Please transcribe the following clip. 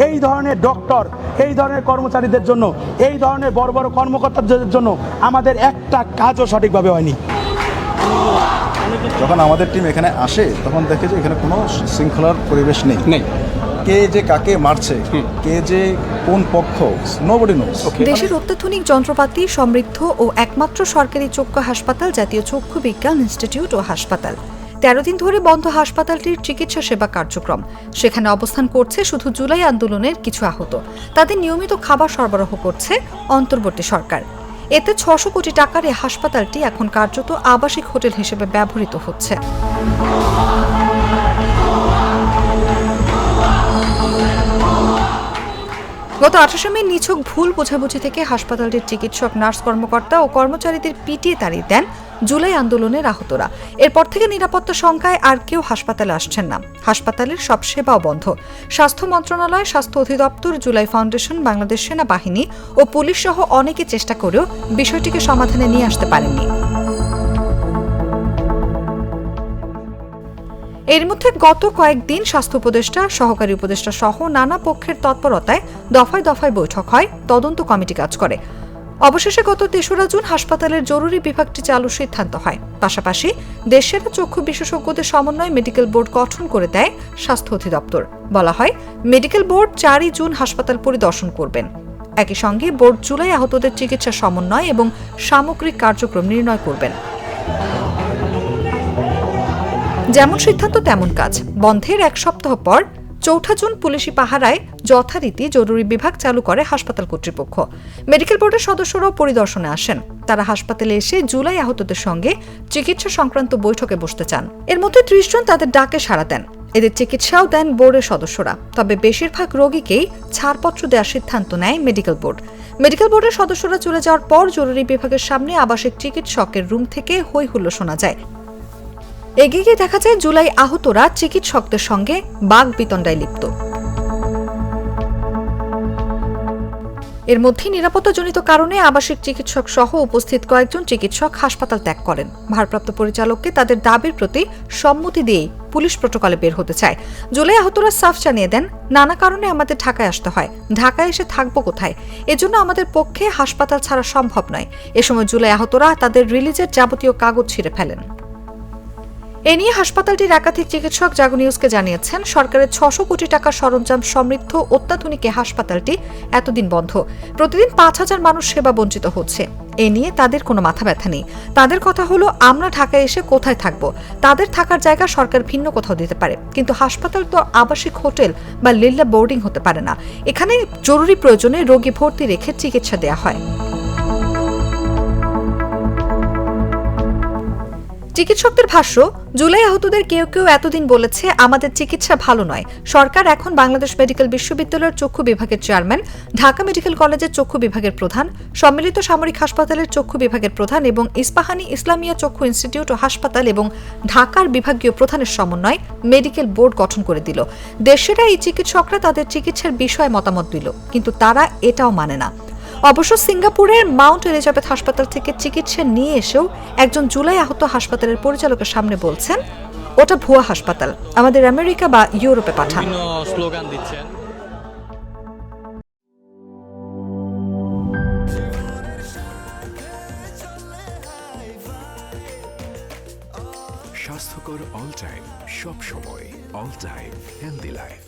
এই ধরনের ডক্টর, এই ধরনের কর্মচারীদের জন্য, এই ধরনের বড় বড় কর্মকর্তাদের জন্য আমাদের একটা কাজও সঠিকভাবে হয়নি। যখন আমাদের টিম এখানে আসে তখন দেখে যে এখানে কোনো শৃঙ্খলার পরিবেশ নেই। কে যে কাকে মারছে, কে যে কোন পক্ষ, নোবডি নোস। দেশের অত্যাধুনিক যন্ত্রপাতি সমৃদ্ধ ও একমাত্র সরকারি চক্ষু হাসপাতাল জাতীয় চক্ষু বিজ্ঞান ইনস্টিটিউট ও হাসপাতাল। 13 দিন ধরে বন্ধ হাসপাতালটির চিকিৎসা সেবা কার্যক্রম। সেখানে অবস্থান করছে শুধু জুলাই আন্দোলনের কিছু আহত। তাদের নিয়মিত খাবার সরবরাহ করছে অন্তর্বর্তী সরকার। এতে 600 কোটি টাকার এই হাসপাতালটি এখন কার্যত আবাসিক হোটেল হিসেবে ব্যবহৃত হচ্ছে। গত 28 মে নিছক ভুল বোঝাবুঝি থেকে হাসপাতালটির চিকিৎসক, নার্স কর্মকর্তা ও কর্মচারীদের পিটিয়ে তাড়িয়ে দেন জুলাই আন্দোলনের আহতরা। এরপর থেকে নিরাপত্তা শঙ্কায় আর কেউ হাসপাতালে আসছেন না। হাসপাতালের সব সেবাও বন্ধ। স্বাস্থ্য মন্ত্রণালয়, স্বাস্থ্য অধিদপ্তর, জুলাই ফাউন্ডেশন, বাংলাদেশ সেনাবাহিনী ও পুলিশ সহ অনেকে চেষ্টা করেও বিষয়টিকে সমাধানে নিয়ে আসতে পারেননি। এর মধ্যে গত কয়েকদিন স্বাস্থ্য উপদেষ্টা, সহকারী উপদেষ্টা সহ নানা পক্ষের তৎপরতায় দফায় দফায় বৈঠক হয়, তদন্ত কমিটি কাজ করে। অবশেষে গত 3রা জুন হাসপাতালের জরুরি বিভাগটি চালুর সিদ্ধান্ত হয়। পাশাপাশি দেশের চক্ষু বিশেষজ্ঞদের সমন্বয়ে মেডিকেল বোর্ড গঠন করে দেয় স্বাস্থ্য অধিদপ্তর। বলা হয়, মেডিকেল বোর্ড 4 জুন হাসপাতাল পরিদর্শন করবেন। একই সঙ্গে বোর্ড জুলাই আহতদের চিকিৎসা সমন্বয় এবং সামগ্রিক কার্যক্রম নির্ণয় করবেন। যেমন সিদ্ধান্ত তেমন কাজ। বন্ধের 1 সপ্তাহ পর 4 জুন পুলিশি পাহারায় যথারীতি জরুরি বিভাগ চালু করে হাসপাতাল কর্তৃপক্ষ। মেডিকেল বোর্ডের সদস্যরাও পরিদর্শনে আসেন। তারা হাসপাতালে এসে জুলাই আহতদের সঙ্গে চিকিৎসা সংক্রান্ত বৈঠকে বসতে চান। এর মধ্যে 30 জন তাদের ডাকে সাড়া দেন। এদের চিকিৎসাও দেন বোর্ডের সদস্যরা। তবে বেশিরভাগ রোগীকেই ছাড়পত্র দেওয়ার সিদ্ধান্ত নেয় মেডিকেল বোর্ড। মেডিকেল বোর্ডের সদস্যরা চলে যাওয়ার পর জরুরি বিভাগের সামনে আবাসিক চিকিৎসকের রুম থেকে হৈ হুল্লো শোনা যায়। এগিয়ে গিয়ে দেখা যায় জুলাই আহতরা চিকিৎসকদের সঙ্গে বাগবিতণ্ডায় লিপ্ত। এর মধ্যে নিরাপত্তাজনিত কারণে আবাসিক চিকিৎসক সহ উপস্থিত কয়েকজন চিকিৎসক হাসপাতাল ত্যাগ করেন। ভারপ্রাপ্ত পরিচালককে তাদের দাবির প্রতি সম্মতি দিয়েই পুলিশ প্রটোকলে বের হতে চায়। জুলাই আহতরা সাফ জানিয়ে দেন, নানা কারণে আমাদের ঢাকায় আসতে হয়। ঢাকায় এসে থাকবো কোথায়? এজন্য আমাদের পক্ষে হাসপাতাল ছাড়া সম্ভব নয়। এ সময় জুলাই আহতরা তাদের রিলিজের যাবতীয় কাগজ ছিঁড়ে ফেলেন। এ নিয়ে হাসপাতালটির একাধিক চিকিৎসক জাগো নিউজকে জানিয়েছেন, সরকারের 600 কোটি টাকার সরঞ্জাম সমৃদ্ধ অত্যাধুনিক এই হাসপাতালটি এতদিন বন্ধ। প্রতিদিন 5000 মানুষ সেবা বঞ্চিত হচ্ছে। এ নিয়ে তাদের কোনো মাথা ব্যথা নেই। তাদের কথা হলো, আমরা ঢাকায় এসে কোথায় থাকবো? তাদের থাকার জায়গা সরকার ভিন্ন কোথাও দিতে পারে, কিন্তু হাসপাতাল তো আবাসিক হোটেল বা লিল্লা বোর্ডিং হতে পারে না। এখানে জরুরি প্রয়োজনে রোগী ভর্তি রেখে চিকিৎসা দেওয়া হয়। চিকিৎসকদের ভাষ্য, জুলাই আহতদের কেউ কেউ এতদিন বলেছে আমাদের চিকিৎসা ভালো নয়। সরকার এখন বাংলাদেশ মেডিকেল বিশ্ববিদ্যালয়ের চক্ষু বিভাগের চেয়ারম্যান, ঢাকা মেডিকেল কলেজের চক্ষু বিভাগের প্রধান, সম্মিলিত সামরিক হাসপাতালের চক্ষু বিভাগের প্রধান এবং ইস্পাহানী ইসলামিয়া চক্ষু ইনস্টিটিউট ও হাসপাতাল এবং ঢাকার বিভাগীয় প্রধানের সমন্বয়ে মেডিকেল বোর্ড গঠন করে দিল। দেশের এই চিকিৎসকরা তাদের চিকিৎসার বিষয়ে মতামত দিল, কিন্তু তারা এটাও মানে না। অবশ্য সিঙ্গাপুরের মাউন্ট এলিজাবেথ হাসপাতাল থেকে চিকিৎসা নিয়ে এসেও একজন জুলাই আহত হাসপাতালের পরিচালকের সামনে বলছেন, ওটা ভুয়া হাসপাতাল, আমাদের আমেরিকা বা ইউরোপে পাঠান। স্লোগান দিচ্ছেন। স্বাস্থ্যকর অল টাইম, সব সময় অল টাইম হেলদি লাইফ।